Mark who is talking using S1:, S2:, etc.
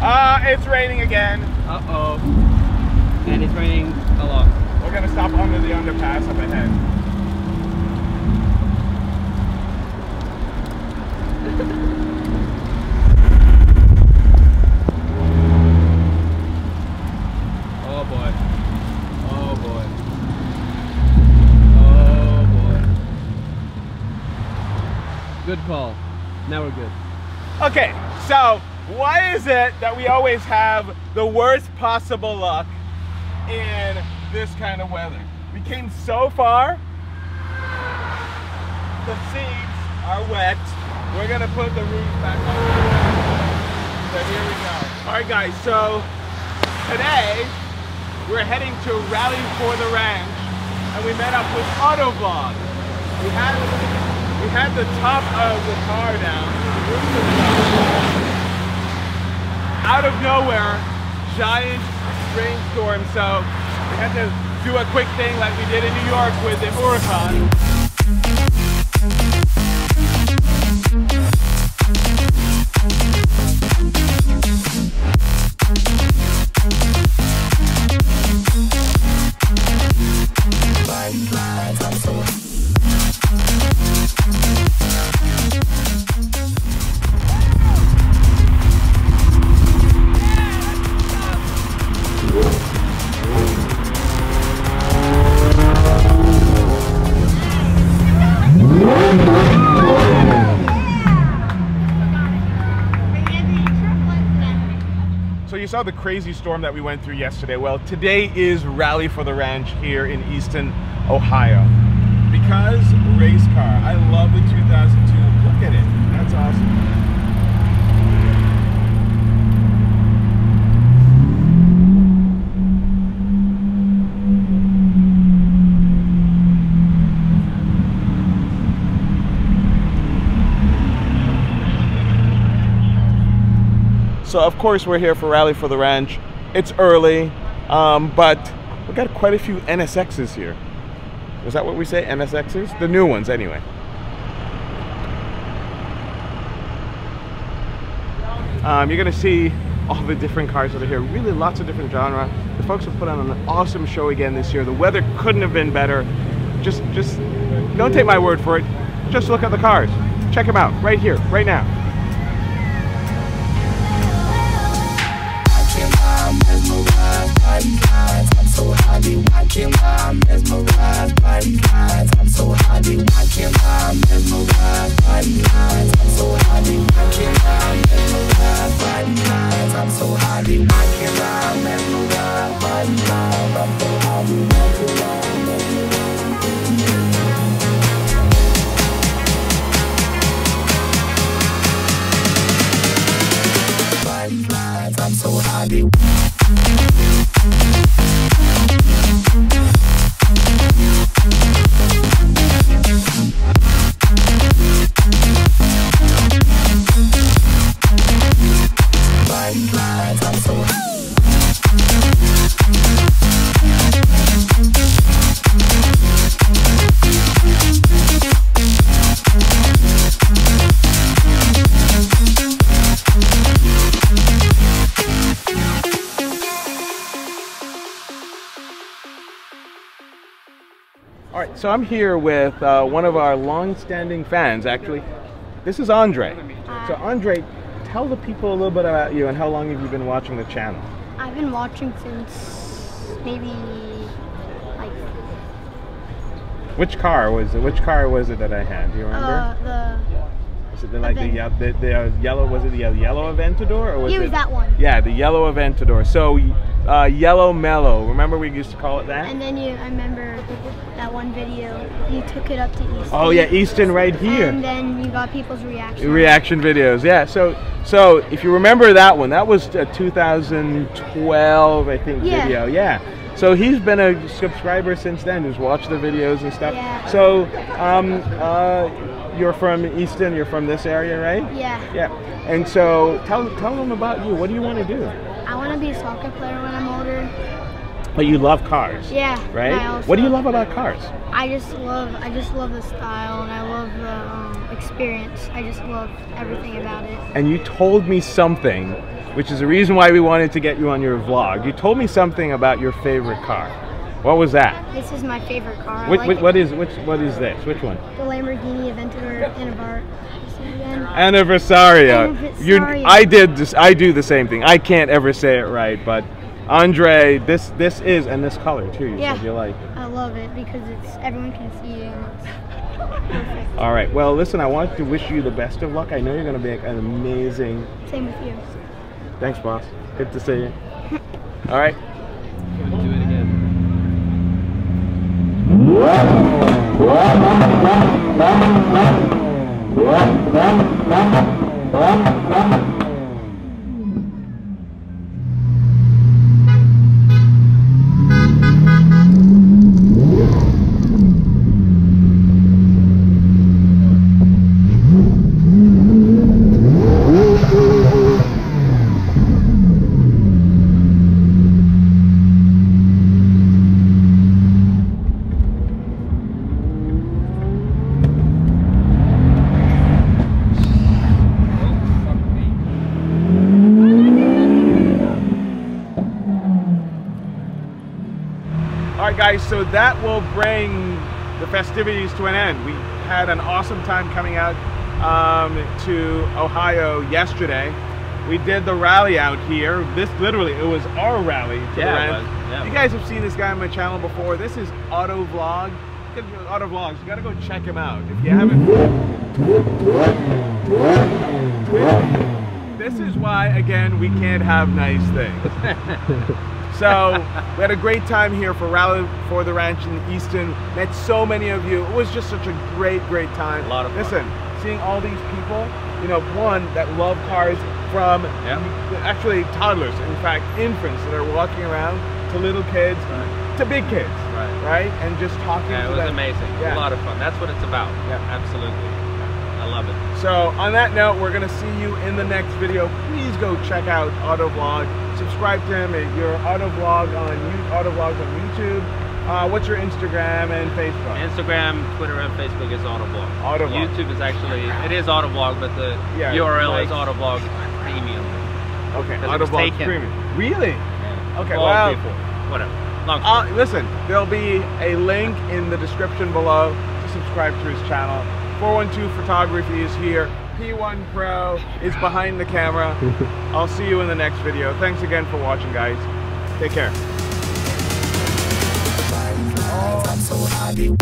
S1: It's raining again.
S2: Uh-oh. And it's raining a lot.
S1: We're gonna stop under the underpass up ahead.
S2: Oh boy. Oh boy. Oh boy. Good call. Now we're good.
S1: Okay, so why is it that we always have the worst possible luck in this kind of weather? We came so far. The seats are wet. We're gonna put the roof back on. So here we go. All right, guys, so today we're heading to Rally for the Ranch, and we met up with Autovlog. We had the top of the car down, the roof of the car. Out of nowhere, giant rainstorm, so we had to do a quick thing like we did in New York with the Huracan. So you saw the crazy storm that we went through yesterday. Well, today is Rally for the Ranch here in Easton, Ohio. Because race car, I love the 2002. Look at it, that's awesome. So of course we're here for Rally for the Ranch. It's early, but we got quite a few NSXs here. Was that what we say, NSXs? The new ones anyway. You're gonna see all the different cars that are here, really lots of different genre. The folks have put on an awesome show again this year. The weather couldn't have been better. Just don't take my word for it. Just look at the cars. Check them out right here, right now.
S3: I'm so happy, why can't I mesmerize by these lines? I'm so happy, why can't I mesmerize by these lines? I'm so happy, why can't I mesmerize by these lines? I'm so happy, why can't I mesmerize by these lines? I'm so happy, why can't I mesmerize by these lines? I'm so happy.
S1: Alright, so I'm here with one of our long-standing fans, actually. This is Andre. So Andre, tell the people a little bit about you and how long have you been watching the channel?
S4: I've been watching since maybe like...
S1: Which car was it? Which car was it that I had? Do you remember? Was it the yellow? Was it the yellow Aventador, or was
S4: it
S1: it
S4: that one?
S1: Yeah, the yellow Aventador. So yellow mellow. Remember we used to call it that?
S4: And then I remember that one video. You took it up to Easton.
S1: Oh yeah, Easton right here.
S4: And then you got people's reactions.
S1: Reaction videos, yeah. So if you remember that one, that was a 2012, I think, video. Yeah. So he's been a subscriber since then. Who's watched the videos and stuff.
S4: Yeah.
S1: So you're from Easton. You're from this area, right?
S4: Yeah.
S1: Yeah. And so tell them about you. What do you want to do?
S4: I want to be a soccer player when I'm older.
S1: But you love cars.
S4: Yeah.
S1: Right? What do you love about cars?
S4: I just love the style, and I love the experience. I just love everything about it.
S1: And you told me something which is the reason why we wanted to get you on your vlog. You told me something about your favorite car. What was that?
S4: This is my favorite car.
S1: What is this? Which one?
S4: The Lamborghini Aventador
S1: Anniversario. I do the same thing. I can't ever say it right, but Andre, this is, and this color too. You said you like.
S4: I love it because everyone can see it. And it's perfect.
S1: All right. Well, listen. I want to wish you the best of luck. I know you're going to make an amazing.
S4: Same with you.
S1: Thanks, boss. Good to see you. All right.
S2: Do it again.
S1: Alright guys, so that will bring the festivities to an end. We had an awesome time coming out to Ohio yesterday. We did the rally out here. This literally, it was our rally to the ranch. You guys have seen this guy on my channel before. This is Auto Vlog. Auto Vlogs, you gotta go check him out. If you haven't. This is why, again, we can't have nice things. So we had a great time here for Rally for the Ranch in Easton. Met so many of you. It was just such a great time.
S2: A lot of fun.
S1: Listen, seeing all these people, you know, one that love cars from actually toddlers, in fact, infants that are walking around to little kids to big kids, right? And just talking to them.
S2: It was amazing. A lot of fun. That's what it's about. Absolutely. I love it.
S1: So on that note, we're gonna see you in the next video. Please go check out Auto Vlog. Subscribe to him at your Auto Vlogs on YouTube. What's your Instagram and Facebook?
S2: Instagram, Twitter, and Facebook is Autovlog.
S1: Autovlog.
S2: YouTube is actually, it is Autovlog, but the URL is Autovlog Premium.
S1: Okay, Autovlog Premium. Really?
S2: Yeah.
S1: Okay, well,
S2: whatever. Long story.
S1: Listen, there'll be a link in the description below to subscribe to his channel. 412 Photography is here. P1 Pro is behind the camera. I'll see you in the next video. Thanks again for watching, guys. Take care.
S3: I'm so happy.